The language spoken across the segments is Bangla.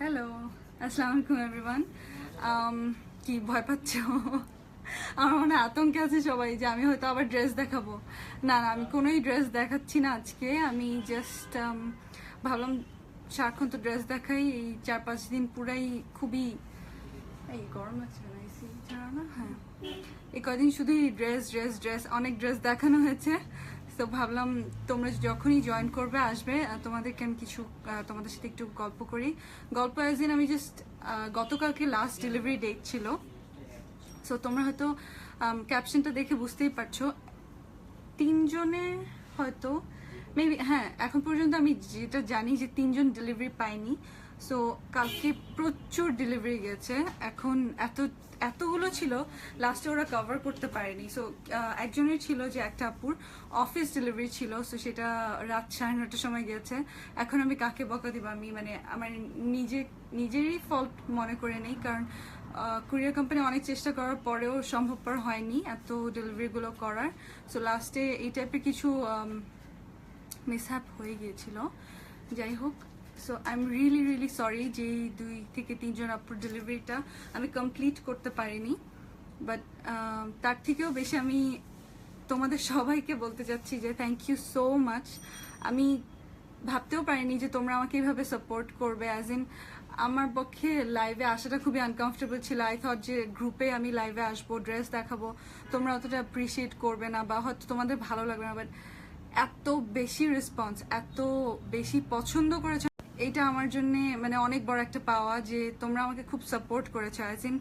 হ্যালো, আসসালামু আলাইকুম এভরিওয়ান। কি ভয় পাচ্ছ? আমার মনে আতঙ্কে আছে সবাই যে আমি হয়তো আবার ড্রেস দেখাবো। না না, আমি কোনোই ড্রেস দেখাচ্ছি না আজকে। আমি জাস্ট ভাবলাম সারাক্ষণ তো ড্রেস দেখাই, এই 4-5 দিন পুরাই খুবই এই গরম লাগছে না, এসি ছাড়া না। হ্যাঁ, এই কয়দিন শুধুই ড্রেস ড্রেস ড্রেস, অনেক ড্রেস দেখানো হয়েছে। তো ভাবলাম তোমরা যখনই জয়েন করবে আসবে, তোমাদেরকে আমি কিছু তোমাদের সাথে একটু গল্প করি। গল্প অ্যাজ ইন আমি জাস্ট গতকালকে লাস্ট ডেলিভারি ডেট ছিল। সো তোমরা হয়তো ক্যাপশনটা দেখে বুঝতেই পারছো, 3জনে হয়তো মেবি, হ্যাঁ এখন পর্যন্ত আমি যেটা জানি যে 3জন ডেলিভারি পাইনি। সো কালকে প্রচুর ডেলিভারি গেছে। এখন এতগুলো ছিল, লাস্টে ওরা কভার করতে পারেনি। সো একজনের ছিল যে একটা আপুর অফিস ডেলিভারি ছিল, সো সেটা রাত 9:30টার সময় গেছে। এখন আমি কাকে বকা দিব? আমি মানে আমার নিজেরই ফল্ট মনে করে নেই, কারণ কুরিয়ার কোম্পানি অনেক চেষ্টা করার পরেও সম্ভবপর হয়নি এত ডেলিভারিগুলো করার। সো লাস্টে এই টাইপের কিছু মিসহ্যাপ হয়ে গিয়েছিল। যাই হোক, so I am really really sorry যে 2 থেকে 3জন আপুর ডেলিভারিটা আমি কমপ্লিট করতে পারিনি। বাট তার থেকেও বেশি আমি তোমাদের সবাইকে বলতে চাচ্ছি যে থ্যাংক ইউ সো মাচ। আমি ভাবতেও পারিনি যে তোমরা আমাকে এইভাবে সাপোর্ট করবে। অ্যাজ ইন আমার পক্ষে লাইভে আসাটা খুবই আনকমফোর্টেবল ছিল। আই থট যে গ্রুপে আমি লাইভে আসবো, ড্রেস দেখাবো, তোমরা অতটা অ্যাপ্রিসিয়েট করবে না বা হয়তো তোমাদের ভালো লাগবে না। বাট এত বেশি রেসপন্স, এত বেশি পছন্দ করেছো, এইটা আমার জন্য মানে অনেক বড় একটা পাওয়া যে তোমরা আমাকে খুব সাপোর্ট করেছো। I think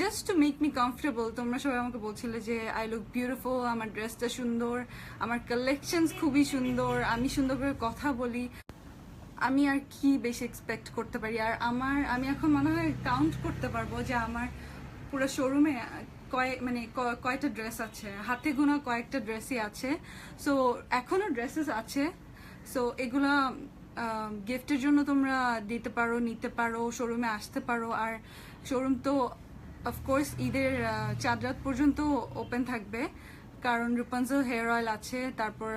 just to make me comfortable তোমরা সবাই আমাকে বলছিলে যে আই লুক বিউটিফুল, আমার ড্রেসটা সুন্দর, আমার কালেকশনস খুবই সুন্দর, আমি সুন্দর করে কথা বলি। আমি আর কি বেশি এক্সপেক্ট করতে পারি? আর আমি এখন মনে হয় কাউন্ট করতে পারবো যে আমার পুরো শোরুমে কয়টা ড্রেস আছে, হাতে গোনা কয়েকটা ড্রেসই আছে। সো এখনো ড্রেসেস আছে। সো এগুলা গিফটের জন্য তোমরা দিতে পারো, নিতে পারো, শোরুমে আসতে পারো। আর শোরুম তো অফকোর্স ঈদের চাঁদ রাত পর্যন্ত ওপেন থাকবে, কারণ রূপাঞ্জল হেয়ার অয়েল আছে, তারপর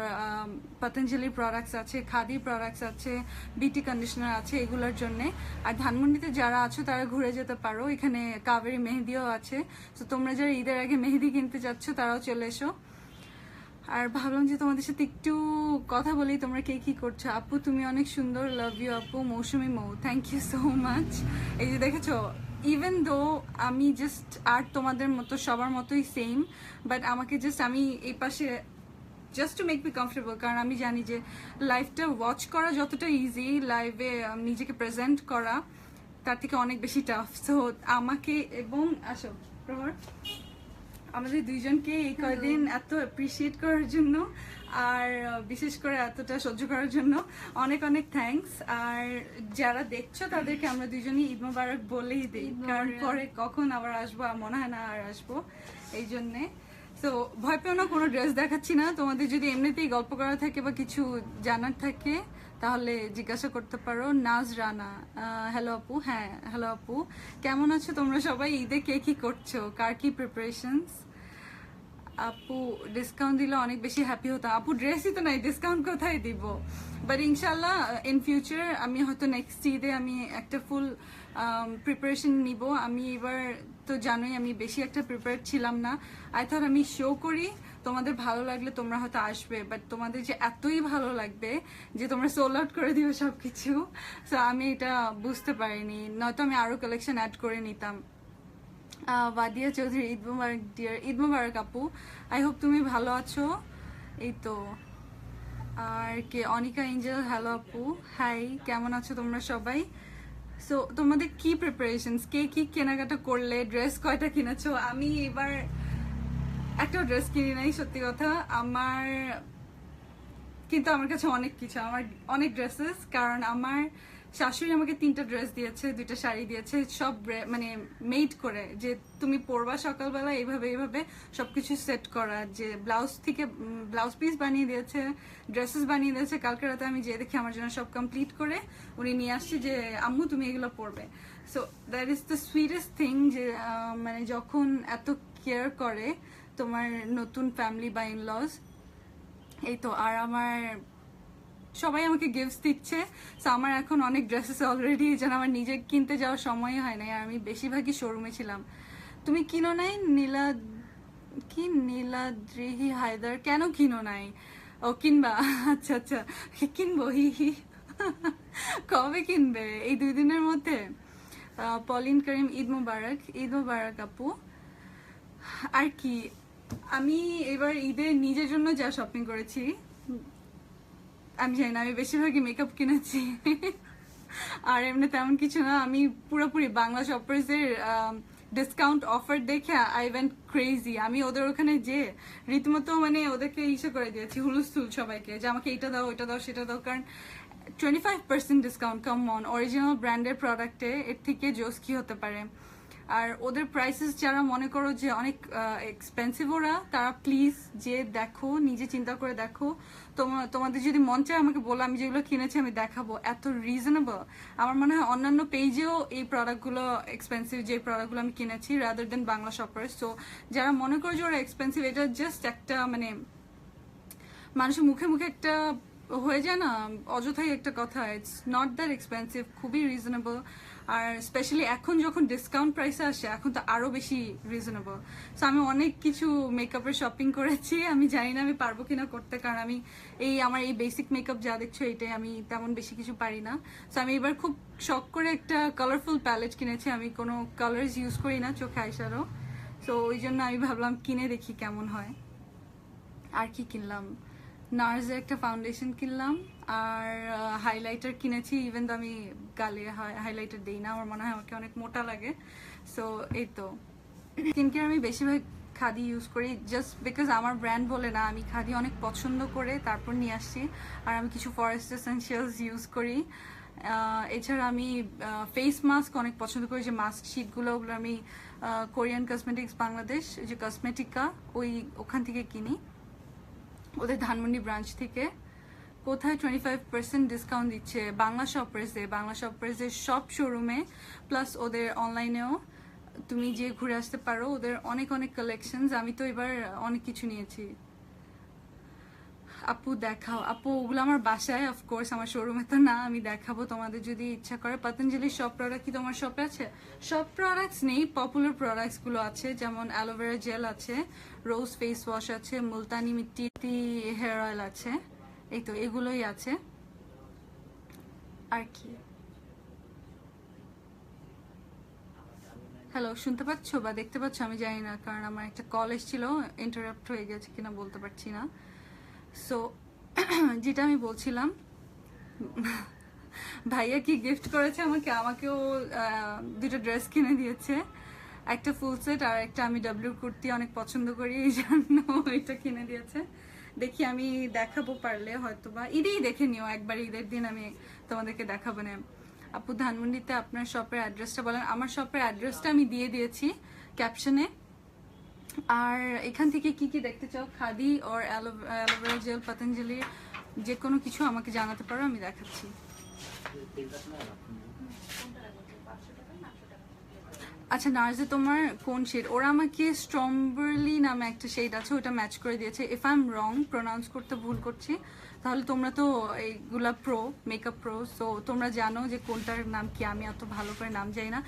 পতঞ্জলি প্রোডাক্টস আছে, খাদি প্রোডাক্টস আছে, বিটি কন্ডিশনার আছে এগুলোর জন্য। আর ধানমন্ডিতে যারা আছো তারা ঘুরে যেতে পারো, এখানে কাবেরী মেহেদিও আছে। তো তোমরা যারা ঈদের আগে মেহেদি কিনতে যাচ্ছ তারাও চলে এসো। আর ভাবলাম যে তোমাদের সাথে একটু কথা বলি, তোমরা কে কি করছো। আপু তুমি অনেক সুন্দর, লাভ ইউ আপু। মৌসুমি মৌ, থ্যাংক ইউ সো মাচ। এই যে দেখেছো, ইভেন দো আমি জাস্ট আর তোমাদের মতো সবার মতোই সেম, বাট আমাকে জাস্ট আমি এই পাশে just to make me comfortable, কারণ আমি জানি যে লাইভটা ওয়াচ করা যতটা ইজি, লাইভে নিজেকে প্রেজেন্ট করা তার থেকে অনেক বেশি টাফ। সো আমাকে এবং আসো প্রহর, আমাদের দুইজনকে এই কয়দিন এত অ্যাপ্রিসিয়েট করার জন্য আর বিশেষ করে এতটা সহ্য করার জন্য অনেক অনেক থ্যাঙ্কস। আর যারা দেখছো তাদেরকে আমরা দুইজনই ঈদ মোবারক বলেই দিই, কারণ পরে কখন আবার আসবো মনে হয় না আর আসবো, এই জন্যে। তো ভয় পেও না, কোনো ড্রেস দেখাচ্ছি না। তোমাদের যদি এমনিতেই গল্প করা থাকে বা কিছু জানার থাকে তাহলে জিজ্ঞাসা করতে পারো। নাজ রানা, হ্যালো আপু। হ্যাঁ হ্যালো আপু, কেমন আছো তোমরা সবাই? ঈদে কে কি করছো, কার কি প্রিপারেশনস? আপু ডিসকাউন্ট দিলে অনেক বেশি হ্যাপি হতাম। আপু ড্রেসই তো নাই, ডিসকাউন্ট কোথায় দিব? বাট ইনশাল্লাহ ইন ফিউচার আমি হয়তো নেক্সট ঈদে আমি একটা ফুল প্রিপারেশন নিব। আমি এবার তো জানোই আমি বেশি একটা প্রিপেয়ার ছিলাম না। আই থট আমি শো করি, তোমাদের ভালো লাগলে তোমরা হয়তো আসবে, বাট তোমাদের যে এতই ভালো লাগবে যে তোমরা সোল আউট করে দিও সবকিছু, সো আমি এটা বুঝতে পারিনি, নয়তো আমি আরো কালেকশন অ্যাড করে নিতাম। বাদিয়া চৌধুরী, ঈদ মুবারক ডিয়ার। ঈদ মুবারক আপু, আই হোপ তুমি ভালো আছো। এই তো। আর কে, অনিকা এঞ্জেল, হ্যালো আপু, হাই, কেমন আছো তোমরা সবাই? সো তোমাদের কি প্রিপারেশনস, কে কি কেনাকাটা করলে, ড্রেস কয়টা কিনেছো? আমি এবার একটা ড্রেস কিনি নাই সত্যি কথা আমার, কিন্তু আমার কাছে অনেক কিছু, আমার অনেক ড্রেসেস, কারণ আমার শাশুড়ি আমাকে 3টা ড্রেস দিয়েছে, 2টা শাড়ি দিয়েছে, সব মানে মেড করে যে তুমি পরবা সকালবেলা এইভাবে এইভাবে সবকিছু সেট করা, যে ব্লাউজ থেকে ব্লাউজ পিস বানিয়ে দিয়েছে, ড্রেসেস বানিয়ে দিয়েছে। কালকে রাতে আমি যে দেখি আমার জন্য সব কমপ্লিট করে উনি নিয়ে আসছে যে আম্মু তুমি এগুলো পরবে। So that is the sweetest thing, যে মানে যখন এত কেয়ার করে তোমার নতুন ফ্যামিলি বা ইনলজ। এই তো। আর আমার সবাই আমাকে গিফটস দিচ্ছে, সো আমার এখন অনেক ড্রেসেস অলরেডি, যেন আমার নিজে কিনতে যাওয়ার সময় হয় নাই, আর আমি বেশিরভাগই শোরুমে ছিলাম। তুমি কিনো নাই নীলাদ্রিহি হায়দার? কেন কিনো নাই? ও কিনবা? আচ্ছা আচ্ছা, কিনবো, হি হি। কবে কিনবে? এই 2 দিনের মধ্যে? পলিন করিম, ঈদ মুবারক। ঈদ মুবারক আপু। আর কি, আমি এবার ঈদে নিজের জন্য যা শপিং করেছি, আমি জানি না, আমি বেশিরভাগই মেকআপ কিনেছি। আর এমনি তেমন কিছু না, আমি পুরোপুরি বাংলা শপার্সের ডিসকাউন্ট অফার দেখে আই ওয়েন্ট ক্রেজি। আমি ওদের ওখানে যে রীতিমতো মানে ওদেরকে ইসে করে দিয়েছি, হুলস্থুল সবাইকে, যে আমাকে এটা দাও, ওইটা দাও, সেটা দাও, কারণ 25% ডিসকাউন্ট, কাম অন, অরিজিনাল ব্র্যান্ডের প্রোডাক্টে এর থেকে জোস কি হতে পারে। আর ওদের প্রাইসেস যারা মনে করো যে অনেক এক্সপেন্সিভ ওরা, তারা প্লিজ যে দেখো, নিজে চিন্তা করে দেখো। তোমাদের যদি মন চায় আমাকে বলো, আমি যেগুলো কিনেছি আমি দেখাবো, এত রিজনেবল। আমার মনে হয় অন্যান্য পেজেও এই প্রোডাক্টগুলো এক্সপেন্সিভ, যে প্রোডাক্টগুলো আমি কিনেছি, rather than Bangla shoppers. So যারা মনে করো যে ওরা এক্সপেন্সিভ, এটা জাস্ট একটা মানে মানুষের মুখে মুখে একটা হয়ে যায় না, অযথাই একটা কথা। ইটস নট দ্যাট এক্সপেন্সিভ, খুবই রিজনেবল। আর স্পেশালি এখন যখন ডিসকাউন্ট প্রাইসে আসে, এখন তো আরো বেশি রিজনেবল। সো আমি অনেক কিছু মেকআপের শপিং করেছি, আমি জানি না আমি পারবো কিনা করতে, কারণ আমি আমার এই বেসিক মেকআপ যা দেখছো এটাই, আমি তেমন বেশি কিছু পারি না। সো আমি এবার খুব শখ করে একটা কালারফুল প্যালেট কিনেছি। আমি কোনো কালার্স ইউজ করি না চোখে, আইশ্যাডো। সো ওই জন্য আমি ভাবলাম কিনে দেখি কেমন হয়। আর কি কিনলাম, নার্সের একটা ফাউন্ডেশন কিনলাম, আর হাইলাইটার কিনেছি। ইভেন তো আমি গালে হাইলাইটার দিই না, আমার মনে হয় আমাকে অনেক মোটা লাগে। সো এই তো, স্কিন কেয়ার আমি বেশিরভাগ খাদি ইউজ করি, জাস্ট বিকজ আমার ব্র্যান্ড বলে না, আমি খাদি অনেক পছন্দ করে তারপর নিয়ে আসছি। আর আমি কিছু ফরেস্ট এসেনশিয়ালস ইউজ করি। এছাড়া আমি ফেস মাস্ক অনেক পছন্দ করি, যে মাস্ক শিটগুলো, ওগুলো আমি কোরিয়ান কসমেটিক্স বাংলাদেশ, যে কসমেটিকা, ওখান থেকে কিনি, ওদের ধানমন্ডি ব্রাঞ্চ থেকে। কোথায় 25% ডিসকাউন্ট দিচ্ছে? বাংলা শপার্সে সব শোরুমে, প্লাস ওদের অনলাইনেও তুমি যে ঘুরে আসতে পারো। ওদের অনেক অনেক কালেকশনস, আমি তো এবার অনেক কিছু নিয়েছি। আপু দেখাও। আপু ওগুলো আমার বাসায়, অফকোর্স, আমার শোরুমে তো না, আমি দেখাবো তোমাদের যদি ইচ্ছা করে। পতঞ্জলির সব প্রোডাক্ট কি তোমার শপে আছে? সব প্রোডাক্টস নেই, পপুলার প্রোডাক্টসগুলো আছে, যেমন অ্যালোভেরা জেল আছে, রোজ ফেস ওয়াশ আছে, মুলতানি মিট্টি হেয়ার অয়েল আছে, এই তো এগুলোই আছে। আর কি, হ্যালো, শুনতে পাচ্ছ বা দেখতে পাচ্ছ আমি জানি না, কারণ আমার একটা কল এসেছিল, ইন্টারাপ্ট হয়ে গেছে কিনা বলতে পারছি না। সো যেটা আমি বলছিলাম, ভাইয়া কি গিফট করেছে আমাকেও 2টা ড্রেস কিনে দিয়েছে, একটা ফুল সেট আর একটা আমি ডাব্লিউ কুর্তি অনেক পছন্দ করি, এই জন্য ওইটা কিনে দিয়েছে। দেখি আমি দেখাবো পারলে, হয়তো বা ঈদেই দেখে নিও একবার, ঈদের দিন আমি তোমাদেরকে দেখাবো না। আপু ধানমন্ডিতে আপনার শপের অ্যাড্রেসটা বলেন। আমার শপের অ্যাড্রেসটা আমি দিয়ে দিয়েছি ক্যাপশনে। আর এখান থেকে কি কি দেখতে চাও, খাদি ওর অ্যালোভেরা জেল, পতঞ্জলির যে কোনো কিছু আমাকে জানাতে পারো, আমি দেখাচ্ছি। আচ্ছা নার্সে তোমার কোন শেড? ওরা আমাকে স্ট্রবেরি নামে একটা শেড আছে, ওটা ম্যাচ করে দিয়েছে। If I am wrong, pronounce করতে ভুল করছি, তাহলে তোমরা তো এইগুলা প্রো, মেকআপ প্রো, সো তোমরা জানো যে কোনটার নাম কি। আমি অত ভালো করে নাম জানি না।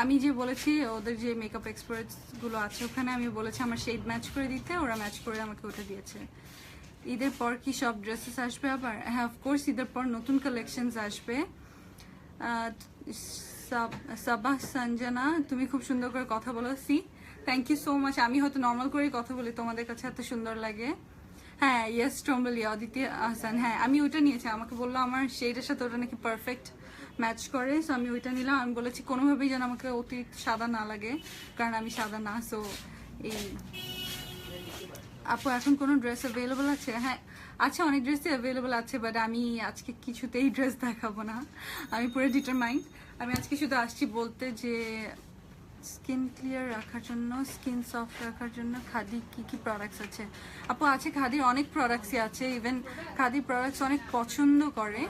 আমি যে বলেছি ওদের যে মেকআপ এক্সপার্টসগুলো আছে ওখানে, আমি বলেছি আমার শেড ম্যাচ করে দিতে, ওরা ম্যাচ করে আমাকে ওটা দিয়েছে। ঈদের পর কি সব ড্রেসেস আসবে আবার? হ্যাঁ, অফকোর্স ঈদের পর নতুন কালেকশনস আসবে। সাবাহ সঞ্জনা, তুমি খুব সুন্দর করে কথা বলো। Thank you so much. আমি হয়তো নর্মাল করেই কথা বলি, তোমাদের কাছে এত সুন্দর লাগে। হ্যাঁ, ইয়েস ট্রম্বলি, অদিতি আহসান, হ্যাঁ আমি ওইটা নিয়েছি। আমাকে বললো আমার শেডের সাথে ওটা নাকি পারফেক্ট ম্যাচ করে, সো আমি ওইটা নিলাম। আমি বলেছি কোনোভাবেই যেন আমাকে অতিরিক্ত সাদা না লাগে, কারণ আমি সাদা না। সো এই আপু এখন কোনো ড্রেস অ্যাভেলেবল আছে? হ্যাঁ আচ্ছা, অনেক ড্রেসই অ্যাভেলেবল আছে, বাট আমি আজকে কিছুতেই ড্রেস দেখাবো না, আমি পুরো ডিটারমাইন্ড। আমি আজকে শুধু আসছি বলতে যে স্কিন ক্লিয়ার রাখার জন্য, স্কিন সফট রাখার জন্য খাদি কি কি প্রোডাক্টস আছে? আপু আছে, খাদির অনেক প্রোডাক্টসই আছে, ইভেন খাদি প্রোডাক্টস অনেক পছন্দ করে।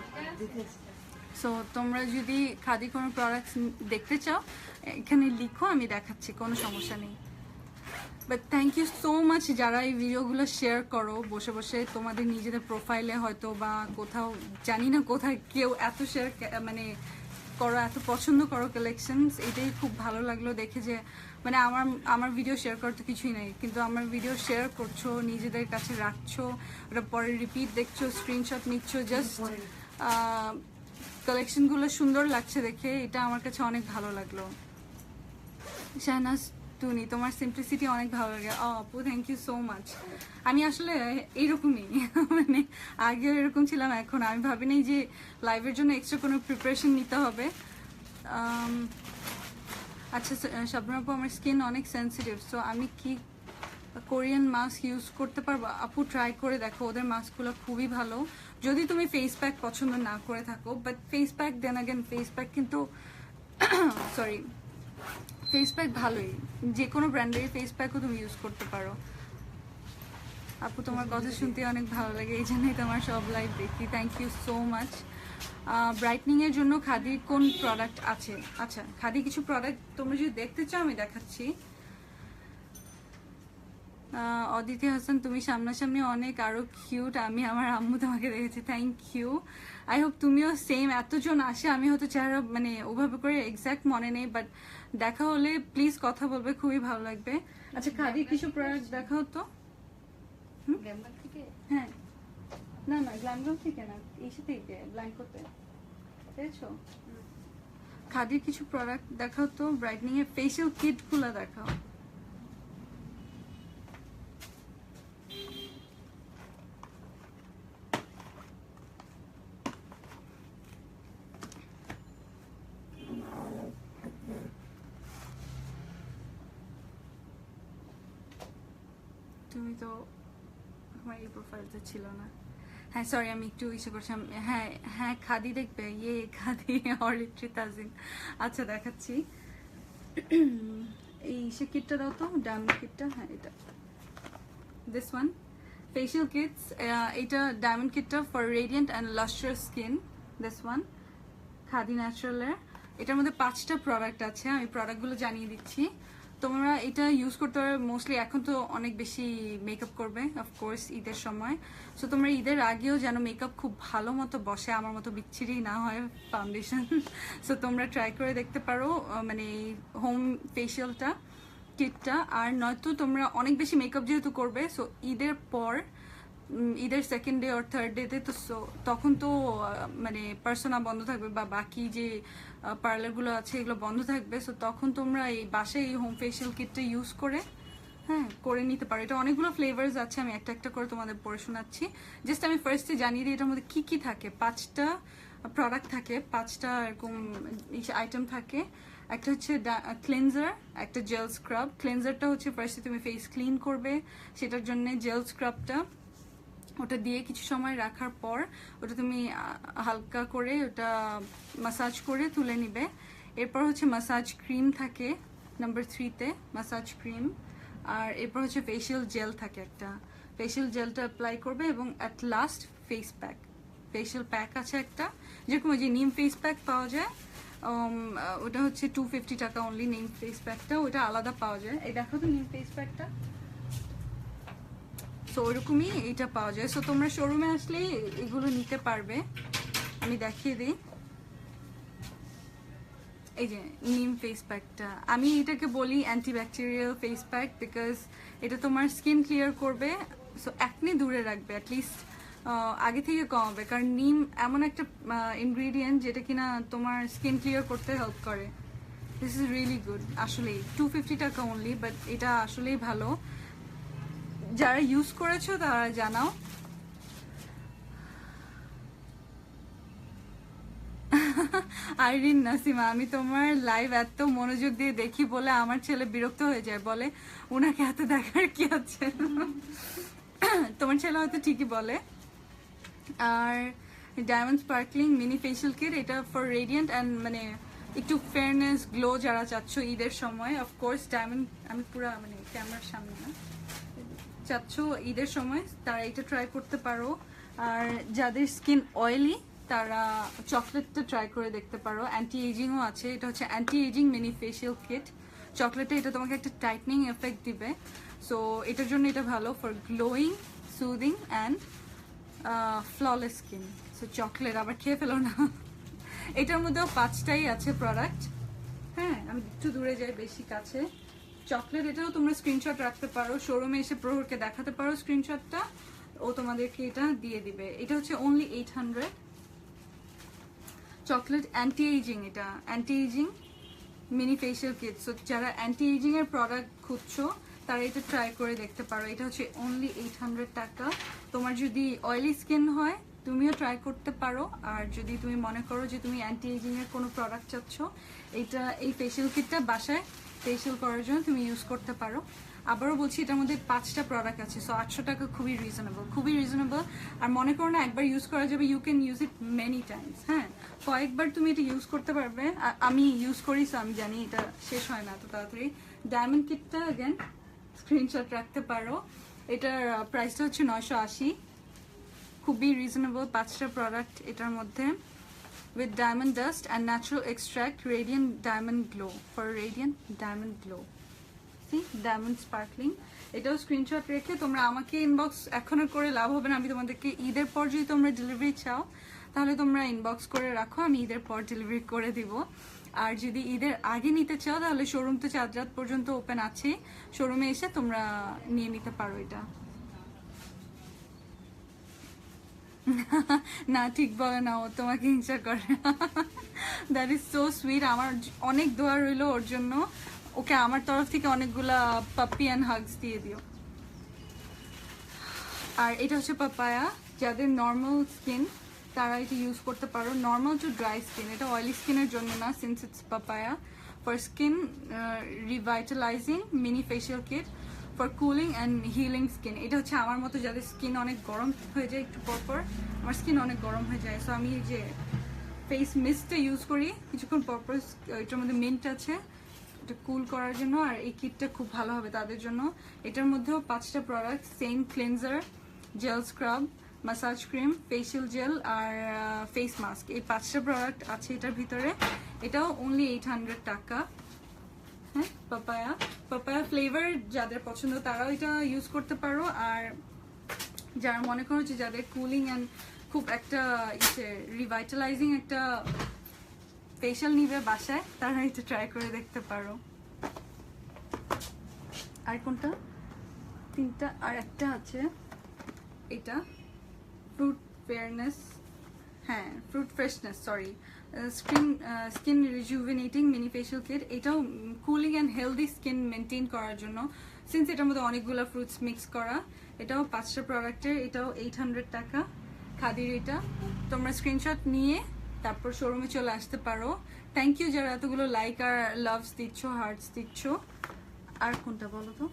সো তোমরা যদি খাদি কোনো প্রোডাক্টস দেখতে চাও, এখানে লিখো, আমি দেখাচ্ছি, কোনো সমস্যা নেই। But thank you so much যারা এই ভিডিওগুলো শেয়ার করো বসে বসে তোমাদের নিজেদের প্রোফাইলে হয়তো বা কোথাও, জানি না কোথায় কেউ এত শেয়ার মানে করো, এত পছন্দ করো কালেকশনস। এটাই খুব ভালো লাগলো দেখে যে মানে আমার ভিডিও শেয়ার করার তো কিছুই নাই, কিন্তু আমার ভিডিও শেয়ার করছো, নিজেদের কাছে রাখছো, ওটা পরে রিপিট দেখছো, স্ক্রিনশট নিচ্ছ, জাস্ট কালেকশনগুলো সুন্দর লাগছে দেখে, এটা আমার কাছে অনেক ভালো লাগলো। শাহনাজ টুনি, তোমার সিম্পলিসিটি অনেক ভালো লাগে। আপু থ্যাংক ইউ সো মাচ। আমি আসলে এইরকমই মানে আগেও এরকম ছিলাম, এখন আমি ভাবি নাই যে লাইভের জন্য এক্সট্রা কোনো প্রিপারেশন নিতে হবে। আচ্ছা শাবনার আপু, আমার স্কিন অনেক সেন্সিটিভ, সো আমি কি কোরিয়ান মাস্ক ইউজ করতে পারবো? আপু ট্রাই করে দেখো, ওদের মাস্কগুলো খুবই ভালো যদি তুমি ফেস প্যাক পছন্দ না করে থাকো। But face pack then again face pack কিন্তু সরি ফেস প্যাক ভালোই, যে কোনো ব্র্যান্ডের ফেস প্যাকও তুমি ইউজ করতে পারো। আপু তোমার কথা শুনতে অনেক ভালো লাগে, এই জন্যই তোমার সব লাইভ দেখি। Thank you so much. ব্রাইটনিংয়ের জন্য খাদির কোন প্রোডাক্ট আছে? আচ্ছা, খাদি কিছু প্রোডাক্ট তোমরা যদি দেখতে চাও আমি দেখাচ্ছি। অদিতি হাসান, তুমি সামনাসামনি অনেক আরো কিউট, আমি আমার আম্মু তোমাকে দেখেছি। Thank you. আই হোপ তুমিও সেম। এতজন আসে, আমি হয়তো চেহারা মানে ওভাবে করে এক্স্যাক্ট মনে নেই, বাট দেখা হলে প্লিজ কথা বলবে, খুবই ভালো লাগবে। আচ্ছা, খাদির কিছু প্রোডাক্ট দেখাও তো। হ্যাঁ, না না গ্ল্যামগ্লাম থেকে না, এই সাথেই ব্ল্যাঙ্কোতে পেয়েছো। খাদির কিছু প্রোডাক্ট দেখাও তো, ব্রাইটনিং এর ফেশিয়াল কিট গুলো দেখাও। তুমি তো আমার এই প্রোফাইলটা ছিল না। হ্যাঁ সরি, আমি একটু ইসে করছিলাম। হ্যাঁ হ্যাঁ, খাদি দেখবে, ইয়ে খাদি অরিত্রি তাজিন। আচ্ছা দেখাচ্ছি, এই ইসে কিটটা দাও তো, ডায়মন্ড কিটটা। হ্যাঁ এটা, দিস ওয়ান ফেশিয়াল কিটস, এটা ডায়মন্ড কিটটা for radiant and luster skin. This one Khadi ন্যাচারালের। এটার মধ্যে 5টা প্রোডাক্ট আছে, আমি প্রোডাক্টগুলো জানিয়ে দিচ্ছি। তোমরা এটা ইউজ করতে পারো মোস্টলি, এখন তো অনেক বেশি মেকআপ করবে অফকোর্স ঈদের সময়, সো তোমরা ঈদের আগেও যেন মেকআপ খুব ভালো মতো বসে, আমার মতো বিচ্ছিরি না হয় ফাউন্ডেশন, সো তোমরা ট্রাই করে দেখতে পারো মানে হোম ফেশিয়ালটা কিটটা। আর নয়তো তোমরা অনেক বেশি মেকআপ যেহেতু করবে, সো ঈদের পর, ঈদের সেকেন্ড ডে অর থার্ড ডেতে তো তখন তো মানে পার্সোনা বন্ধ থাকবে বা বাকি যে পার্লারগুলো আছে এগুলো বন্ধ থাকবে, সো তখন তোমরা এই বাসায় এই হোম ফেশিয়াল কিটটা ইউজ করে হ্যাঁ করে নিতে পারো। এটা অনেকগুলো ফ্লেভার্স আছে, আমি একটা একটা করে তোমাদের পড়ে শোনাচ্ছি। জাস্ট আমি ফার্স্টে জানিয়ে দিই এটার মধ্যে কি কি থাকে। 5টা প্রোডাক্ট থাকে, 5টা এরকম আইটেম থাকে। একটা হচ্ছে ক্লেনজার, একটা জেল স্ক্রাব। ক্লেনজারটা হচ্ছে ফার্স্টে তুমি ফেস ক্লিন করবে, সেটার জন্য জেল স্ক্রাবটা ওটা দিয়ে কিছু সময় রাখার পর ওটা তুমি হালকা করে ওটা মাসাজ করে তুলে নিবে। এরপর হচ্ছে মাসাজ ক্রিম থাকে নাম্বার 3-তে, মাসাজ ক্রিম। আর এরপর হচ্ছে ফেশিয়াল জেল থাকে একটা, ফেশিয়াল জেলটা অ্যাপ্লাই করবে। এবং at last face pack, facial pack আছে একটা, যেরকম ওই যে নিম ফেস প্যাক পাওয়া যায়, ওটা হচ্ছে 250 টাকা অনলি নিম ফেস প্যাকটা, ওটা আলাদা পাওয়া যায়। এই দেখো তো নিম ফেস প্যাকটা, সো ওইরকমই এইটা পাওয়া যায়। সো তোমরা শোরুমে আসলে এগুলো নিতে পারবে। আমি দেখিয়ে দিই, এই যে নিম ফেস প্যাকটা, আমি এটাকে বলি অ্যান্টিব্যাকটেরিয়াল ফেস প্যাক, বিকজ এটা তোমার স্কিন ক্লিয়ার করবে, সো একনি দূরে রাখবে, অ্যাটলিস্ট আগে থেকে কমাবে। কারণ নিম এমন একটা ইনগ্রিডিয়েন্ট যেটা কিনা তোমার স্কিন ক্লিয়ার করতে হেল্প করে। This is really good. আসলেই 250 টাকা অনলি, বাট এটা আসলেই ভালো। যারা ইউজ করেছো তারা জানাও। আইরিন নাসিমা, আমি তোমার লাইভ এত মনোযোগ দিয়ে দেখি বলে আমার ছেলে বিরক্ত হয়ে যায়, বলে ওনাকে এত দেখার কি আছে। তোমার ছেলে হয়তো ঠিকই বলে। আর diamond sparkling mini facial kit, এটা ফর রেডিয়েন্ট অ্যান্ড মানে একটু ফেয়ারনেস গ্লো যারা চাচ্ছ ঈদের সময়। অফকোর্স ডায়মন্ড, আমি পুরো মানে ক্যামেরার সামনে না, চাচ্ছ ঈদের সময় তারা এটা ট্রাই করতে পারো। আর যাদের স্কিন অয়েলি তারা চকলেটটা ট্রাই করে দেখতে পারো, অ্যান্টি এজিংও আছে। এটা হচ্ছে anti aging mini facial kit চকলেটে, এটা তোমাকে একটা টাইটনিং এফেক্ট দিবে। সো এটার জন্য এটা ভালো for glowing, soothing and flawless skin. So chocolate আবার খেয়ে ফেলো না। এটার মধ্যেও 5টাই আছে প্রোডাক্ট। হ্যাঁ, আমি একটু দূরে যাই, বেশি কাছে। চকলেট, এটাও তোমরা স্ক্রিনশট রাখতে পারো, শোরুমে এসে প্রহরকে দেখাতে পারো স্ক্রিনশটটা, ও তোমাদেরকে এটা দিয়ে দিবে। এটা হচ্ছে অনলি 800। চকলেট অ্যান্টি এজিং, এটা anti aging mini facial kit. So যারা অ্যান্টি এজিং এর প্রোডাক্ট খুঁজছো তারা এটা ট্রাই করে দেখতে পারো। এটা হচ্ছে অনলি 800 টাকা। তোমার যদি অয়েলি স্কিন হয় তুমিও ট্রাই করতে পারো, আর যদি তুমি মনে করো যে তুমি অ্যান্টি এজিং এর কোনো প্রোডাক্ট চাচ্ছ, এই ফেশিয়াল কিটটা বাসায় ফেশিয়াল করার জন্য তুমি ইউজ করতে পারো। আবারও বলছি, এটার মধ্যে 5টা প্রোডাক্ট আছে। সো 800 টাকা খুবই রিজনেবল, খুবই রিজনেবল। আর মনে করো না একবার ইউজ করা যাবে, you can use it many times. হ্যাঁ, কয়েকবার তুমি এটা ইউজ করতে পারবে। আমি ইউজ করি, সো আমি জানি এটা শেষ হয় না এত তাড়াতাড়ি। ডায়মন্ড কিটটা অ্যাগেন স্ক্রিনশট রাখতে পারো। এটার প্রাইসটা হচ্ছে 980, খুবই রিজনেবল। 5টা প্রোডাক্ট এটার মধ্যে, with diamond dust and natural extract, radiant diamond glow for radiant diamond glow. See, diamond sparkling. এটাও স্ক্রিনশট রেখে তোমরা আমাকে ইনবক্স এখনো করে লাভ হবে না। আমি তোমাদেরকে ঈদের পর যদি তোমরা ডেলিভারি চাও তাহলে তোমরা ইনবক্স করে রাখো, আমি ঈদের পর ডেলিভারি করে দিব। আর যদি ঈদের আগে নিতে চাও তাহলে শোরুম তো 4 রাত পর্যন্ত ওপেন আছে, শোরুমে এসে তোমরা নিয়ে নিতে পারো এটা। না, ঠিক বলে না, ও তোমাকে হিংসা করে। That is so sweet. আমার অনেক দোয়া রইলো ওর জন্য। ওকে আমার তরফ থেকে অনেকগুলা পাপ্পি অ্যান্ড হাগস দিয়ে দিও। আর এটা হচ্ছে পাপায়া। যাদের নর্মাল স্কিন তারা এটা ইউজ করতে পারো, নর্মাল টু ড্রাই স্কিন। এটা অয়েলি স্কিনের জন্য না, since it's papaya. For skin revitalizing mini facial kit for cooling and healing skin. এটা হচ্ছে আমার মতো যাদের স্কিন অনেক গরম হয়ে যায় একটু পরপর, আমার স্কিন অনেক গরম হয়ে যায়। সো আমি এই যে ফেস মিস্টটা ইউজ করি কিছুক্ষণ পরপর, এটার মধ্যে মিন্ট আছে, এটা কুল করার জন্য। আর এই কিটটা খুব ভালো হবে তাদের জন্য। এটার মধ্যেও 5টা product, same cleanser, gel scrub, massage cream, facial gel আর ফেস মাস্ক, এই 5টা প্রোডাক্ট আছে এটার ভিতরে। এটাও অনলি 800 টাকা। হ্যাঁ, পাপায়া ফ্লেভার যাদের পছন্দ তারাও এটা ইউজ করতে পারো। আর যারা মনে করো যে যাদের কুলিং অ্যান্ড খুব একটা রিভাইটালাইজিং একটা ফেশিয়াল নিবে বাসায়, তারা এটা ট্রাই করে দেখতে পারো। আর কোনটা? 3টা, আর একটা আছে এটা ফ্রুট ফেয়ারনেস, হ্যাঁ fruit freshness, sorry, skin rejuvenating mini facial kit. এটাও cooling and healthy skin maintain করার জন্য, সিন্স এটার মধ্যে অনেকগুলো ফ্রুটস মিক্স করা। এটাও 5টা প্রোডাক্টের, এটাও 800 টাকা খাদির। এটা তোমরা স্ক্রিনশট নিয়ে তারপর শোরুমে চলে আসতে পারো। থ্যাংক ইউ যারা এতগুলো লাইক আর লাভস দিচ্ছ, হার্টস দিচ্ছ। আর কোনটা বলো তো?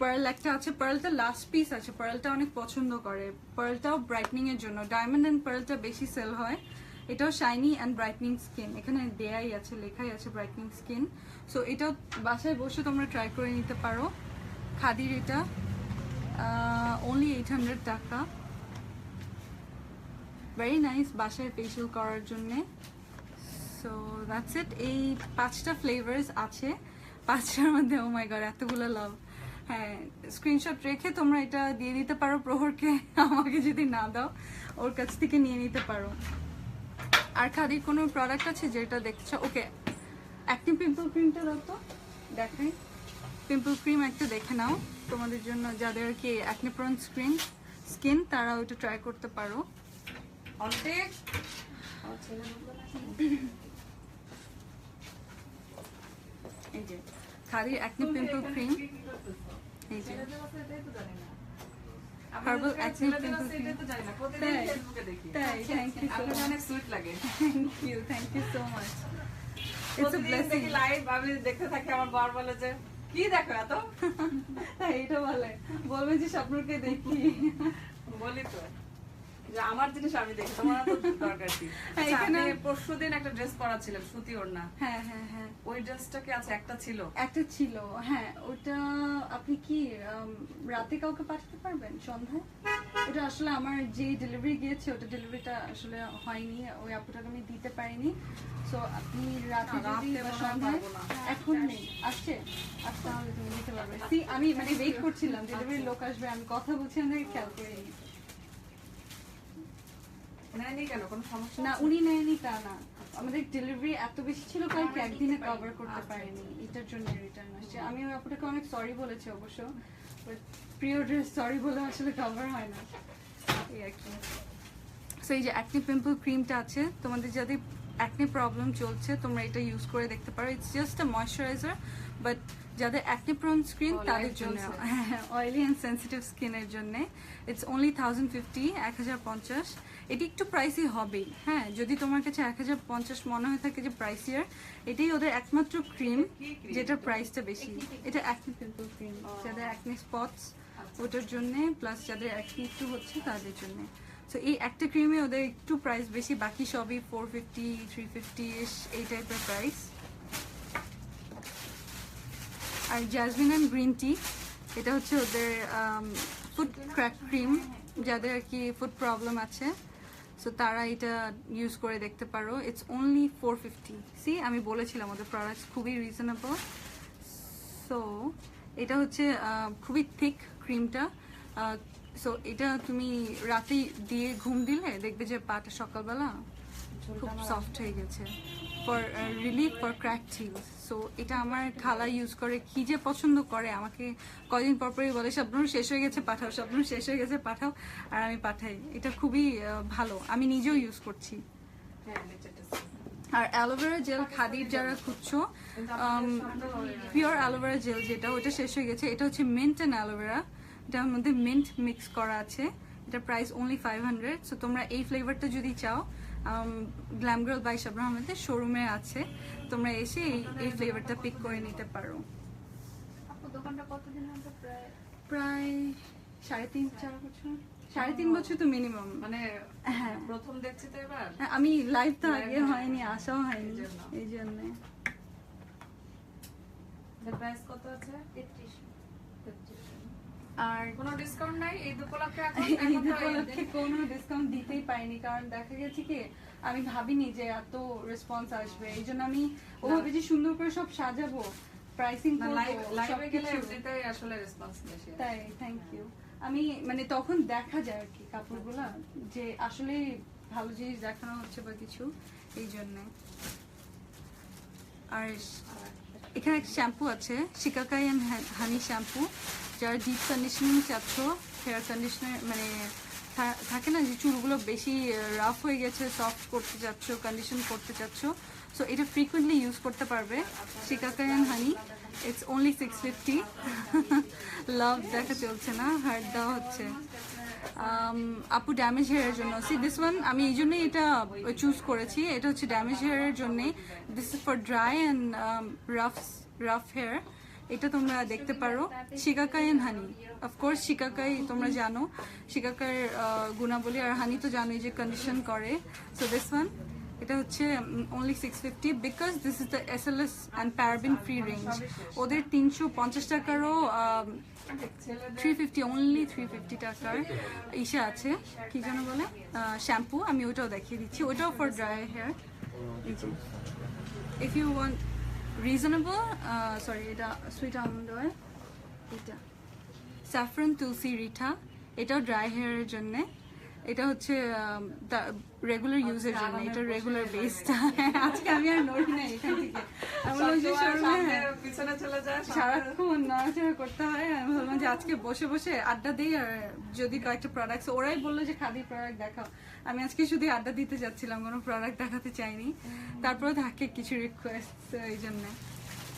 পার্ল একটা আছে, পার্লটা লাস্ট পিস আছে, পার্লটা অনেক পছন্দ করে। পার্লটাও ব্রাইটনিং এর জন্য, ডায়মন্ড অ্যান্ড পার্লটা বেশি সেল হয়। এটাও শাইনি অ্যান্ড ব্রাইটনিং স্কিন, এখানে দেয়াই আছে, লেখাই আছে ব্রাইটনিং স্কিন। সো এটাও বাসায় বসে তোমরা ট্রাই করে নিতে পারো। খাদির এটা অনলি 800 টাকা, ভেরি নাইস বাসায় ফেশিয়াল করার জন্যে। So that's it. এই 5টা ফ্লেভার্স আছে, 5টার মধ্যে ও মাই গড এতগুলো লাভ। হ্যাঁ, স্ক্রিনশট রেখে তোমরা এটা দিয়ে দিতে পারো প্রহরকে, আমাকে যদি না দাও ওর কাছ থেকে নিয়ে নিতে পারো। আর খাদির কোনো প্রোডাক্ট আছে যেটা দেখছো? ওকে, অ্যাক্নি পিম্পল ক্রিমটা দাও তো, দেখাই। পিম্পল ক্রিম একটা দেখে নাও তোমাদের জন্য, যাদের কি অ্যাকনে প্রোন স্কিন তারা ওইটা ট্রাই করতে পারো। অনেক এই যে খাদির অ্যাকনে পিম্পল ক্রিম, এই যে হার্বাল অ্যাকনে পিম্পল ক্রিম। তাই, থ্যাংক ইউ সো মাচ, অনেক সুইট লাগে। Thank you so much. It's a blessing. Live আমি দেখতে থাকি, আমার বর বলে যে কি দেখো এত, তাই এটা বলবে যে স্বপ্নকে দেখি, বলি তো যে আমার জিনিস আমি দেখি, তোমার তো দরকার কি? হ্যাঁ, আচ্ছা, এখানে- আপনি পরশুদিন একটা ড্রেস পরা ছিলেন সুতি ওড়না, হ্যাঁ হ্যাঁ হ্যাঁ ওই ড্রেসটা কি আছে? একটা ছিল। একটা ছিল, হ্যাঁ। ওটা আপনি কি রাতে কাউকে পাঠাতে পারবেন সন্ধ্যায়? ওটা আসলে আমার যে ডেলিভারি গিয়েছে ওটা ডেলিভারিটা আসলে হয়নি, ওই আপুটাকে আমি দিতে পারিনি। সো আপনি রাতে না, যদি রাতে বা মনে হয় সন্ধ্যায় পারবো না। এখন নেই, আসছে আচ্ছা তাহলে তুমি দিতে পারবে। See, আমি মানে ওয়েট করছিলাম ডেলিভারি লোক আসবে, আমি কথা বলছি আমাকে খেয়াল করিনি। নেয়নি কেন, কোনো সমস্যা না আছে? উনি নেয়নি তা না, আমাদের ডেলিভারি এত বেশি ছিল কালকে একদিনে কভার করতে আচ্ছা। পারিনি, এটার জন্য রিটার্ন আসছে। আমি ওই আপুটাকে অনেক সরি বলেছি অবশ্য, বাট প্রিয় ড্রেস সরি বলে আসলে কভার হয় না, এই আর কি। সো এই যে অ্যাকনি পিম্পল ক্রিমটা আছে, তোমাদের যাদের অ্যাকনি প্রবলেম চলছে তোমরা এটা ইউজ করে দেখতে পারো। It's just a moisturiser, but যাদের অ্যাকনি প্রোন স্কিন Oh, তাদের light জন্য, জ্বলছে। হ্যাঁ অয়েলি অ্যান্ড সেন্সিটিভ স্কিনের জন্য ইটস অনলি 1050, 1050। এটি একটু প্রাইসি হবেই, হ্যাঁ যদি তোমার কাছে 1050 মনে হয়ে থাকে যে প্রাইসিয়ার, এটাই ওদের একমাত্র ক্রিম কি cream? যেটার প্রাইসটা বেশি। এটা অ্যাকনি পিম্পল ক্রিম, যাদের অ্যাকনি স্পটস ওটার জন্য, প্লাস যাদের অ্যাকনি একটু হচ্ছে তাদের জন্য। সো এই একটা ক্রিমে ওদের একটু প্রাইস বেশি, বাকি সবই 450, 350 এই টাইপের প্রাইস। আর জ্যাসমিন অ্যান্ড গ্রিন টি, এটা হচ্ছে ওদের ফুড ক্র্যাক ক্রিম, যাদের আর কি ফুড প্রবলেম আছে সো তারা এটা ইউজ করে দেখতে পারো। It's only 450। সি আমি বলেছিলাম ওদের প্রোডাক্টস খুবই রিজনেবল। সো এটা হচ্ছে খুবই থিক ক্রিমটা। সো এটা তুমি রাতে দিয়ে ঘুম দিলে দেখবে যে পাটা সকালবেলা খুব সফট হয়ে গেছে। For relief for crack hills. So এটা আমার খালা ইউজ করে, কি যে পছন্দ করে, আমাকে কয়দিন পর পরই বলে স্বপ্ন শেষ হয়ে গেছে পাঠাও, স্বপ্ন শেষ হয়ে গেছে পাঠাও, আর আমি পাঠাই। এটা খুবই ভালো, আমি নিজেও ইউজ করছি। হ্যাঁ, নিচেরটা ছিল। আর অ্যালোভেরা জেল খাদির যারা খুঁজছো, পিওর অ্যালোভেরা জেল যেটা ওটা শেষ হয়ে গেছে। এটা হচ্ছে মিন্ট অ্যান্ড অ্যালোভেরা, এটার মধ্যে মিন্ট মিক্স করা আছে। এটা প্রাইস অনলি 500। সো তোমরা এই ফ্লেভারটা যদি চাও, গ্ল্যাম গার্ল বাই শাবনাম আহমেদের শোরুমে আছে, তোমরা এসে এই ফ্লেভারটা পিক করে নিতে পারো। আপু দোকানটা কতদিন হবে? প্রায় 3.5-4 বছর, 3.5 বছর তো মিনিমাম। মানে হ্যাঁ। প্রথম দেখছি তো এবার। আমি লাইভ তো Live আগে হয়নি, আসাও হয়নি, এইজন্য। এই জন্য। এর প্রাইস কত আছে? 33। আর কোনো ডিসকাউন্ট নাই এই উপলক্ষে? এই উপলক্ষে কোনো ডিসকাউন্ট দিতেই পাইনি, কারণ দেখা গেছে কি আমি ভাবিনি যে এত রেসপন্স আসবে, এই জন্য আমি ওভাবে যে সুন্দর করে সব সাজাবো, প্রাইসিং লাইভে গেলে এমনিতেই আসলে রেসপন্স বেশি। তাই থ্যাংক ইউ। আমি মানে তখন দেখা যায় আর কি কাপড়গুলা যে আসলে ভালো জিনিস দেখানো হচ্ছে বা কিছু, এই জন্য। আর এখানে একটা শ্যাম্পু আছে, শিকাকাই অ্যান্ড হানি শ্যাম্পু। যারা ডিপ কন্ডিশনিং চাচ্ছ, হেয়ার কন্ডিশনার মানে থাকে না যে চুলগুলো বেশি রাফ হয়ে গেছে, সফট করতে চাচ্ছ, কন্ডিশন করতে চাচ্ছ, সো এটা ফ্রিকুয়েন্টলি ইউজ করতে পারবে। Shikakai and honey, it's only 650। লাভ দেখা চলছে না, হার্ট দেওয়া হচ্ছে। আপু ড্যামেজ হেয়ারের জন্য, সি দিস ওয়ান আমি এই জন্যই এটা চুজ করেছি। এটা হচ্ছে ড্যামেজ হেয়ারের জন্য, this is for dry and rough hair. এটা তোমরা দেখতে পারো। Shikakai and honey, of course shikakai তোমরা জানো, শিকাকার গুণাবলী, আর হানি তো জানোই যে কন্ডিশন করে। সো দিস ওয়ান, এটা হচ্ছে only 650 because this is the SLS and paraben free range. ওদের 350 টাকারও 350, অনলি 350 টাকার ইসে আছে, কি যেন বলে শ্যাম্পু। আমি ওটাও দেখিয়ে দিচ্ছি, ওটাও for dry hair. If you want reasonable, sorry এটা সুইট আমন্ড অয়েল, এটা স্যাফরন তুলসি রিঠা, এটাও ড্রাই হেয়ারের জন্যে। এটা হচ্ছে রেগুলার ইউজের জন্য, এটা রেগুলার বেসটা। আজকে আমি আর নড়ি না এখান থেকে, আমি বললাম যে শোরুমে পিছনে চলে যায় সারাক্ষণ নড়াচড়া করতে হয়। আমি ভাবলাম যে আজকে বসে বসে আড্ডা দিই, আর যদি কয়েকটা প্রোডাক্টস, ওরাই বললো যে খাদির প্রোডাক্ট দেখাও, আমি আজকে শুধু আড্ডা দিতে যাচ্ছিলাম, কোনো প্রোডাক্ট দেখাতে চাইনি। তারপরে থাকে কিছু রিকোয়েস্ট, এই জন্য।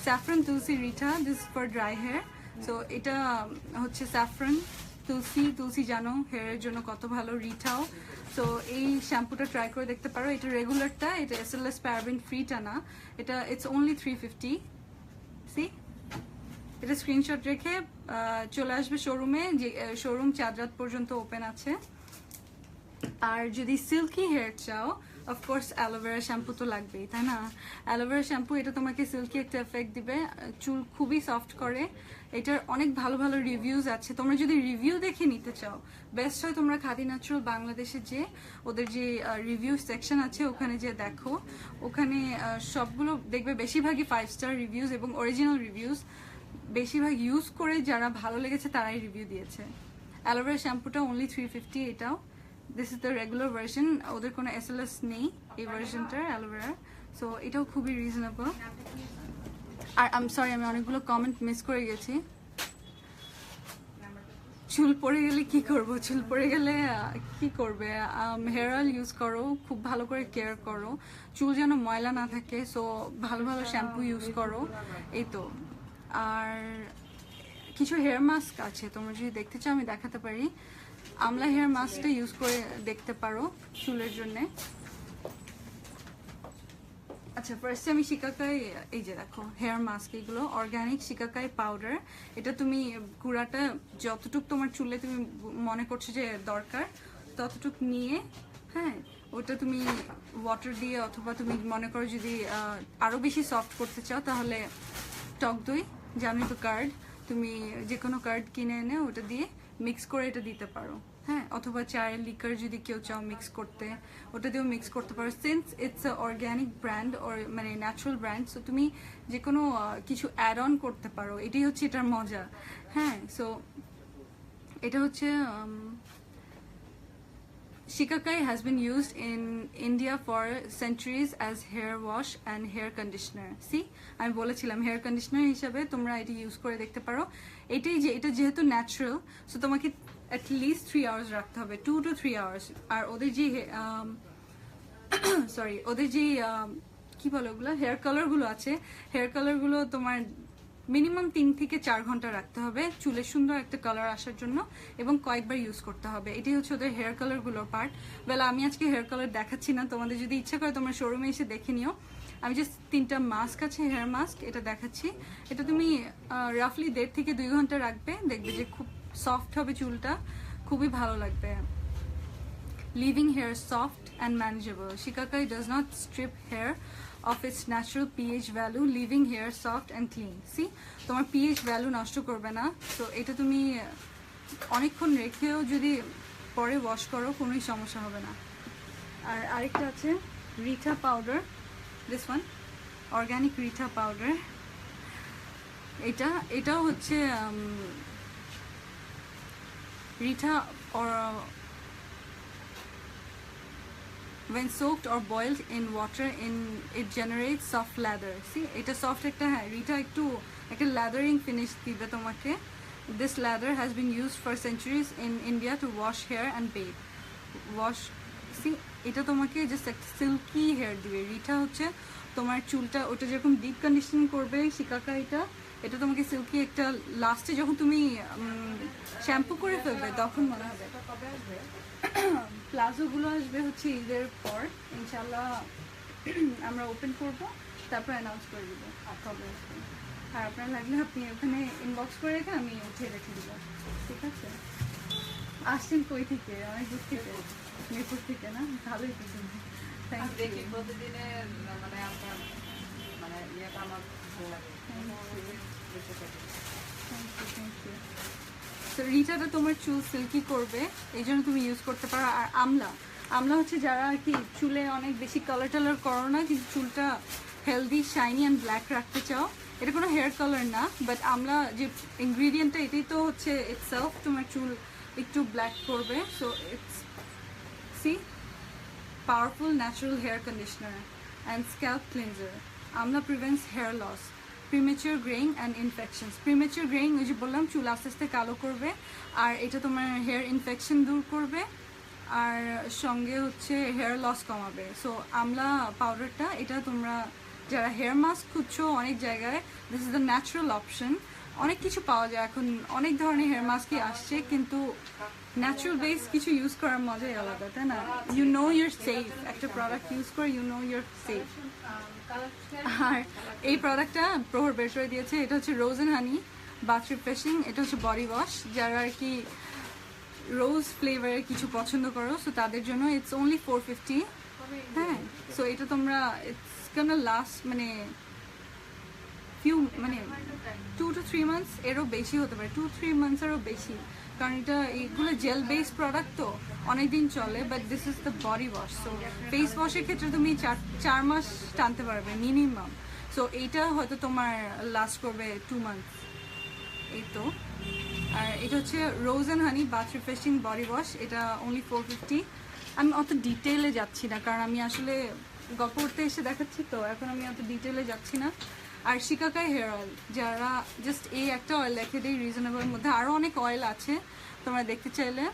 Saffron tulsi reetha, this for dry hair. So এটা হচ্ছে স্যাফরন তুলসি জানো হেয়ারের জন্য কত ভালো, রিঠাও। সো এই শ্যাম্পুটা ট্রাই করে দেখতে পারো। এটা রেগুলারটা, এটা SLS প্যারাবেন ফ্রিটা না, এটা ইটস অনলি 350। সি এটা স্ক্রিনশট রেখে চলে আসবে শোরুমে, যে শোরুম চাঁদরাত পর্যন্ত ওপেন আছে। আর যদি সিল্কি হেয়ার চাও অফকোর্স অ্যালোভেরা শ্যাম্পু তো লাগবেই, তাই না? অ্যালোভেরা শ্যাম্পু এটা তোমাকে সিল্কি একটা এফেক্ট দিবে, চুল খুবই সফট করে। এটার অনেক ভালো ভালো রিভিউজ আছে, তোমরা যদি রিভিউ দেখে নিতে চাও বেস্ট হয় তোমরা খাদি ন্যাচারাল বাংলাদেশে যে ওদের যে রিভিউ সেকশন আছে ওখানে যে দেখো, ওখানে সবগুলো দেখবে বেশিরভাগই 5 স্টার রিভিউজ এবং অরিজিনাল রিভিউজ, বেশিরভাগ ইউজ করে যারা ভালো লেগেছে তারাই রিভিউ দিয়েছে। অ্যালোভেরা শ্যাম্পুটা অনলি 350 এটাও। This is the regular version, ওদের কোনো এসএলএস নেই এই ভার্সনটার অ্যালোভেরার, সো এটাও খুবই রিজনেবল। আর সরি আমি অনেকগুলো কমেন্ট মিস করে গেছি। চুল পড়ে গেলে কি করব? চুল পড়ে গেলে কি করবে? হেয়ার অয়েল ইউজ করো, খুব ভালো করে কেয়ার করো, চুল যেন ময়লা না থাকে, সো ভালো ভালো শ্যাম্পু ইউজ করো, এই তো। আর কিছু হেয়ার মাস্ক আছে, তোমরা যদি দেখতে চাও আমি দেখাতে পারি। আমলা হেয়ার মাস্কটা ইউজ করে দেখতে পারো চুলের জন্যে। আচ্ছা ফার্স্টে আমি শিকাকাই, এই যে দেখো হেয়ার মাস্ক, এগুলো অর্গানিক শিকাকাই পাউডার। এটা তুমি গুঁড়াটা যতটুক তোমার চুলে তুমি মনে করছো যে দরকার ততটুক নিয়ে, হ্যাঁ ওটা তুমি ওয়াটার দিয়ে, অথবা তুমি মনে করো যদি আরও বেশি সফট করতে চাও তাহলে টক দই, জানি তো কার্ড, তুমি যে কোনো কার্ড কিনে এনে ওটা দিয়ে মিক্স করে এটা দিতে পারো, হ্যাঁ। অথবা চায়ের লিকার যদি কেউ চাও মিক্স করতে, ওটা দিয়েও মিক্স করতে পারো। Since it's a organic brand or মানে ন্যাচারাল ব্র্যান্ড, সো তুমি যে কোনো কিছু অ্যাড অন করতে পারো, এটাই হচ্ছে এটার মজা, হ্যাঁ। সো এটা হচ্ছে Shikakai has been used in India for centuries as hair wash and hair conditioner. See, আমি বলেছিলাম হেয়ার কন্ডিশনার হিসাবে তোমরা এটি ইউজ করে দেখতে পারো। এটাই যে এটা যেহেতু ন্যাচারাল, সো তোমাকে অ্যাটলিস্ট 3 আওয়ার্স রাখতে হবে, 2 to 3 আওয়ার্স। আর ওদের যে সরি ওদের যে কি বলে ওগুলো হেয়ার কালারগুলো আছে, হেয়ার কালারগুলো তোমার মিনিমাম 3 থেকে 4 ঘন্টা রাখতে হবে চুলে সুন্দর একটা কালার আসার জন্য, এবং কয়েকবার ইউজ করতে হবে। এটাই হচ্ছে ওদের হেয়ার কালারগুলোর পার্ট। বেলা আমি আজকে হেয়ার কালার দেখাচ্ছি না, তোমাদের যদি ইচ্ছা করে তোমরা শোরুমে এসে দেখে নিও। আমি জাস্ট 3টা মাস্ক আছে হেয়ার মাস্ক, এটা দেখাচ্ছি। এটা তুমি রাফলি 1.5 থেকে 2 ঘন্টা রাখবে, দেখবে যে খুব সফট হবে চুলটা, খুবই ভালো লাগবে। Leaving hair soft and manageable. Shikakai does not strip hair of its natural pH value, leaving hair soft and clean. See, তোমার pH value নষ্ট করবে না, সো এটা তুমি অনেকক্ষণ রেখেও যদি পরে ওয়াশ করো কোনোই সমস্যা হবে না। আর আরেকটা আছে reetha powder, this one organic reetha powder. এটাও হচ্ছে reetha or when soaked or boiled in water it generates soft lather. See, এটা সফট একটা, হ্যাঁ রিটা একটু একটা lathering finish দিবে তোমাকে। This lather has been used for centuries in India to wash hair and bathe. See, এটা তোমাকে জাস্ট একটা সিল্কি হেয়ার দিবে। রিটা হচ্ছে তোমার চুলটা ওটা যেরকম ডিপ কন্ডিশনিং করবে, শিকাকাইটা এটা তোমাকে সিল্কি একটা লাস্টে যখন তুমি শ্যাম্পু করে ফেলবে তখন মনে হবে। প্লাজোগুলো আসবে হচ্ছে ঈদের পর ইনশাল্লাহ, আমরা ওপেন করব, তারপর অ্যানাউন্স করে দেবো কবে আসবে। আর আপনার লাগলে আপনি ওখানে ইনবক্স করে রেখে আমি উঠিয়ে রেখে দেবো, ঠিক আছে? আসছেন কই থেকে? অনেক দূর থেকে, মিরপুর থেকে না? ভালোই কিন্তু থ্যাংক ইউ। দেখি প্রতিদিনের মানে আপনার মানে ইয়েটা আমার ভালো লাগে। Thank you. তো রিটাটা তোমার চুল সিল্কি করবে, এই জন্য তুমি ইউজ করতে পারো। আর আমলা হচ্ছে যারা আর কি চুলে অনেক বেশি কালার টালার করো না, কিন্তু চুলটা হেলদি শাইনি অ্যান্ড ব্ল্যাক রাখতে চাও, এটা কোনো হেয়ার কালার না, বাট আমলা যে ইনগ্রিডিয়েন্টটা এটাই তো হচ্ছে ইটসেলফ তোমার চুল একটু ব্ল্যাক করবে। So it's see powerful natural hair conditioner and scalp cleanser. Amla prevents hair loss, premature greying and infections. Premature greying ওই যে বললাম চুল আস্তে আস্তে কালো করবে, আর এটা তোমার হেয়ার ইনফেকশন দূর করবে, আর সঙ্গে হচ্ছে হেয়ার লস কমাবে। সো আমলা পাউডারটা এটা তোমরা যারা হেয়ার মাস্ক খুঁজছো অনেক জায়গায়, this is the natural option. অনেক কিছু পাওয়া যায় এখন, অনেক ধরনের হেয়ার মাস্কই আসছে, কিন্তু ন্যাচারাল বেস কিছু ইউজ করার মজাই আলাদা, তাই না? ইউ নো ইউর সেফ, একটা প্রোডাক্ট ইউজ করে ইউ নো ইউর সেফ। আর এই প্রোডাক্টটা প্রহর বের করে দিয়েছে, এটা হচ্ছে rose and honey bath refreshing, এটা হচ্ছে বডি ওয়াশ। যারা আর কি রোজ ফ্লেভারের কিছু পছন্দ করো, সো তাদের জন্য ইটস অনলি 450। হ্যাঁ, সো এটা তোমরা ইটস গানা লাস্ট মানে ফিউ মানে 2 to 3 months, এরও বেশি হতে পারে, 2-3 months এরও বেশি, কারণ এটা এইগুলো জেল বেসড প্রোডাক্ট তো অনেকদিন চলে। But this is the body wash, so face ওয়াশের ক্ষেত্রে তুমি 4 মাস টানতে পারবে মিনিমাম। সো এইটা হয়তো তোমার লাস্ট করবে 2 months এই তো। আর এটা হচ্ছে rose and honey bath refreshing body wash, এটা অনলি 450। আমি অত ডিটেলে যাচ্ছি না, কারণ আমি আসলে গল্প করতে এসে দেখাচ্ছি তো, এখন আমি অত ডিটেলে যাচ্ছি না। আর শিকাকাই হেয়ার অয়েল, যারা জাস্ট এই একটা অয়েল দেখে দিই রিজনেবলের মধ্যে, আরও অনেক অয়েল আছে তোমরা দেখতে চাইলে।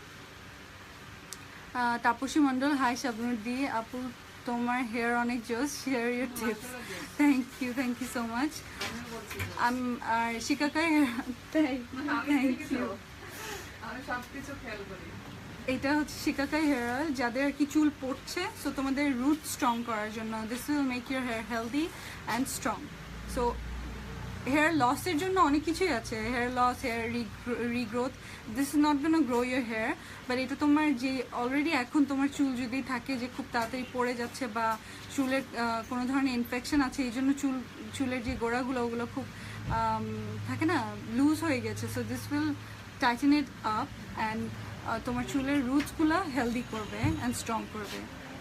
তাপসী মণ্ডল, হাই শাবনুদ্দি আপু, তোমার হেয়ার অনেক জোস, share your tips. Thank you so much. আর শিকাকাই থ্যাংক ইউ। আমি সবকিছু খেয়াল করি। এটা হচ্ছে শিকাকাই হেয়ার অয়েল, যাদের আর কি চুল পড়ছে, সো তোমাদের রুট স্ট্রং করার জন্য। This will make your hair healthy and strong. So hair লসের জন্য অনেক কিছুই আছে, hair loss, hair regrowth, this is not gonna grow your hair, but এটা তোমার যে অলরেডি এখন তোমার চুল যদি থাকে যে খুব তাড়াতাড়ি পড়ে যাচ্ছে বা চুলের কোনো ধরনের ইনফেকশন আছে, এই জন্য চুলের যে গোড়াগুলো ওগুলো খুব থাকে না, লুজ হয়ে গেছে, so this will tighten it up and তোমার চুলের রুটসগুলো হেলদি করবে অ্যান্ড স্ট্রং করবে।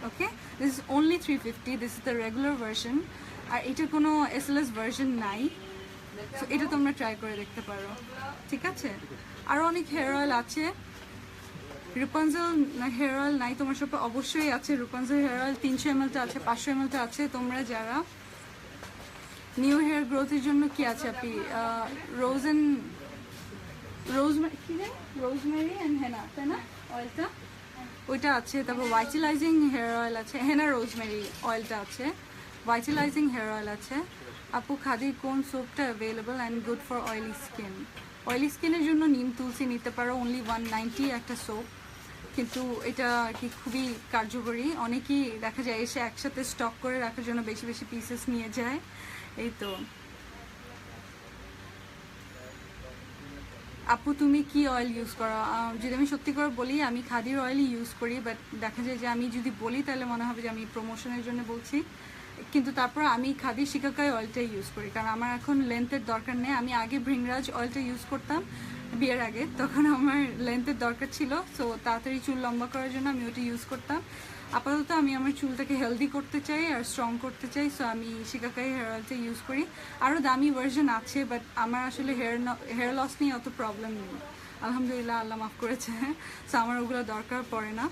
Okay, this is only 350, this is the regular version. আর এটা কোনো এসএলএস ভার্সন নাই, সো এটা তোমরা ট্রাই করে দেখতে পারো, ঠিক আছে। আরও অনেক হেয়ার অয়েল আছে। রূপাঞ্জল হেয়ার অয়েল নাই তোমার সব, অবশ্যই আছে রূপাঞ্জল হেয়ার অয়েল, 300 ml আছে, 500 ml আছে। তোমরা যারা নিউ হেয়ার গ্রোথের জন্য কি আছে আপনি, রোজমেরি অ্যান্ড হেনা, তাই না অয়েলটা, ওইটা আছে। তারপর ভাইটালাইজিং হেয়ার অয়েল আছে, হেনা রোজমেরি অয়েলটা আছে, ভাইটালাইজিং হেয়ার অয়েল আছে। আপু খাদির কোন সোপটা available and good for oily skin? Oily স্কিনের জন্য নিম তুলসী নিতে পারো, অনলি 190 একটা সোপ, কিন্তু এটা আর কি খুবই কার্যকরী। অনেকেই দেখা যায় এসে একসাথে স্টক করে রাখার জন্য বেশি বেশি পিসেস নিয়ে যায়, এই তো। আপু তুমি কি অয়েল ইউজ করো? যদি আমি সত্যি করে বলি, আমি খাদির অয়েলই ইউজ করি, বাট দেখা যায় যে আমি যদি বলি তাহলে মনে হবে যে আমি প্রমোশনের জন্য বলছি, কিন্তু তারপর আমি খাদির শিকাকাই অয়েলটাই ইউজ করি, কারণ আমার এখন লেন্থের দরকার নেই। আমি আগে ভৃংরাজ অয়েলটা ইউজ করতাম বিয়ের আগে, তখন আমার লেন্থের দরকার ছিল, সো তাড়াতাড়ি চুল লম্বা করার জন্য আমি ওটা ইউজ করতাম। আপাতত আমি আমার চুলটাকে হেলদি করতে চাই আর স্ট্রং করতে চাই, সো আমি শিকাকাই হেয়ার অয়েলটা ইউজ করি। আরও দামি ভার্সন আছে, বাট আমার আসলে হেয়ার লস নিয়ে অত প্রবলেম নেই, আলহামদুলিল্লাহ, আল্লাহ মাফ করেছে, সো আমার ওগুলো দরকার পড়ে না।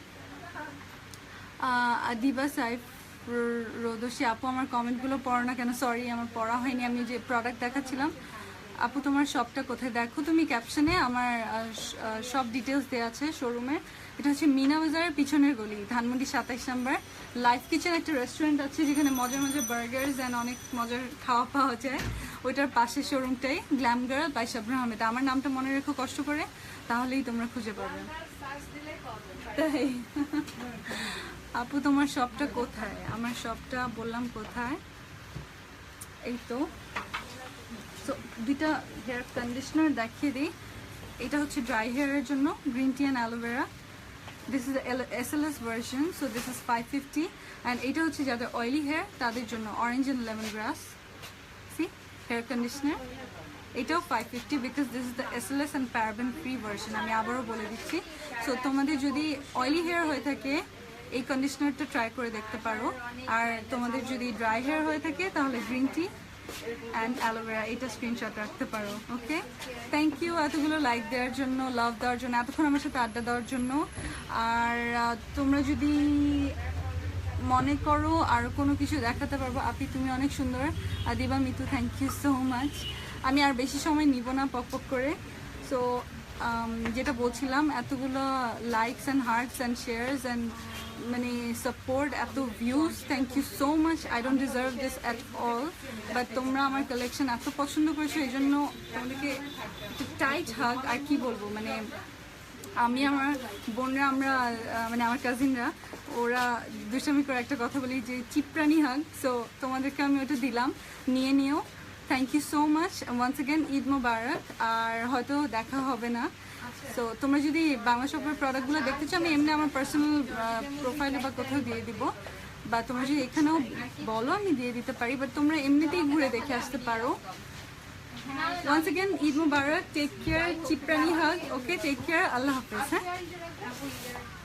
দিবা সাইফ রোদসী আপু, আমার কমেন্টগুলো পড়ো না কেন? সরি, আমার পড়া হয়নি, আমি যে প্রোডাক্ট দেখাচ্ছিলাম। আপু তোমার শপটা কোথায়? দেখো তুমি ক্যাপশনে আমার সব ডিটেলস দেওয়া আছে শোরুমের। এটা হচ্ছে মিনা বাজারের পিছনের গলি, ধানমন্ডি 27 নম্বর। লাইফ কিচেন একটা রেস্টুরেন্ট আছে যেখানে মজার মজার বার্গার্স অ্যান্ড অনেক মজার খাওয়া পাওয়া যায়, ওইটার পাশের শোরুমটাই glam girl by Shabnur Ahmed. আমার নামটা মনে রেখো কষ্ট করে, তাহলেই তোমরা খুঁজে পাবে। তাই আপু তোমার শপটা কোথায়? আমার শপটা বললাম কোথায়, এই তো। সো দুইটা হেয়ার কন্ডিশনার দেখিয়ে দিই। এটা হচ্ছে ড্রাই হেয়ারের জন্য, green tea and aloe vera, this is SLS version, so this is 550। And এটা হচ্ছে যাদের অয়েলি হেয়ার তাদের জন্য orange and lemon grass sea hair conditioner, এটাও 550, because this is the SLS and paraben free version. আমি আবারও বলে দিচ্ছি, সো তোমাদের যদি অয়েলি হেয়ার হয়ে থাকে এই কন্ডিশনারটা ট্রাই করে দেখতে পারো, আর তোমাদের যদি ড্রাই হেয়ার হয়ে থাকে তাহলে গ্রিন টি অ্যান্ড অ্যালোভেরা, এটা স্ক্রিনশট রাখতে পারো। ওকে, থ্যাংক ইউ এতগুলো লাইক দেওয়ার জন্য, লাভ দেওয়ার জন্য, এতক্ষণ আমার সাথে আড্ডা দেওয়ার জন্য। আর তোমরা যদি মনে করো আর কোনো কিছু দেখাতে পারবো, আপনি তুমি অনেক সুন্দর। Diba Mitu, thank you so much. আমি আর বেশি সময় নিব না পক পক করে। সো যেটা বলছিলাম, এতগুলো likes and hearts and shares and মানে সাপোর্ট, এত views, thank you so much. I don't deserve this at all, but তোমরা আমার কালেকশন এত পছন্দ করেছো, এই জন্য তোমাদেরকে টাইট হাগ। আর কি বলবো, মানে আমি আমার বোনরা, আমরা মানে আমার কাজিনরা, ওরা দুষ্টামি করে একটা কথা বলি যে চিপরানি হাগ, সো তোমাদেরকে আমি ওটা দিলাম, নিয়ে নিও। Thank you so much once again, Eid Mubarak. আর হয়তো দেখা হবে না, সো তোমরা যদি বাংলা শপের প্রোডাক্টগুলো দেখতে চাও আমি এমনি আমার পার্সোনাল প্রোফাইলে বা কোথাও দিয়ে দিব, বা তোমরা যদি এখানেও বলো আমি দিয়ে দিতে পারি, বাট তোমরা এমনিতেই ঘুরে দেখে আসতে পারো। Once again, Eid Mubarak. Take care. Chiprani hug. Okay, take care. Allah Hafiz.